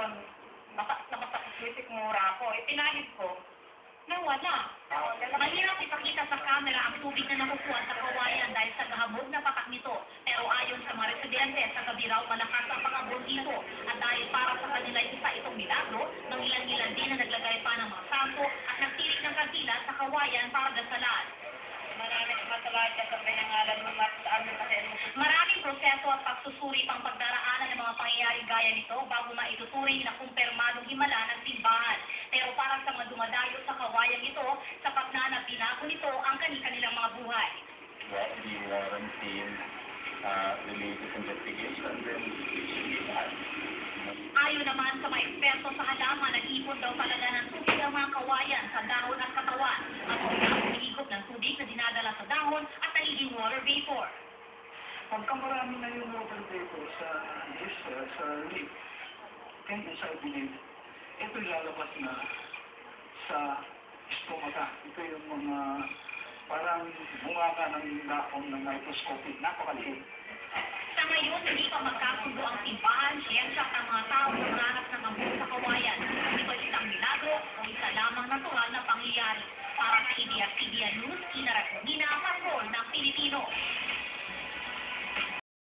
ron, nakapag-isip mura ako. Ipinahid ko, nawala. Mahirap ipakita sa camera ang tubig na nakukuha sa kawayan dahil sa gahabog na patak nito. Pero ayon sa mga residente, sa gabi raw malakas ang pag-abog dito. At dahil para sa kanila isa itong milagro, mangilan-ngilan din na naglagay pa ng mga sangko at nagtirik ng kandila sa kawayan para dasalan. Maraming masalamat sa pinangalan mo sa amin kasi maraming proseso at pagsusuri pang pagdaraanan ng mga pangyayari gaya nito bago maituturing na kumpirmadong himala ng simbahan. Pero para sa mga dumadayo sa kawayang ito, sapat na binago nito ang kanilang mga buhay. What the warrant team related investigation then Ayon naman sa mga eksperto sa halaman, nag-ipon daw talaga ng tubig ang mga kawayan sa dahon at katawan. At umihigop ng tubig na dinadala sa dahon at nagiging water vapor. Pagka marami na yung water vapor sa leaf, and sa bilid, ito lalabas na sa stomata. Ito yung mga parang bunganga ng dahon ng microscopic, napakaliit. Sa ngayon, hindi pa magkasundo ang simbahan, siyensya at ang mga tao na nanganap ng abog sa kawayan. Ito isang milagro o isa lamang natural na pangyayari. Para sa ABS-CBN News, Ina Raconina, Patrol ng Pilipino.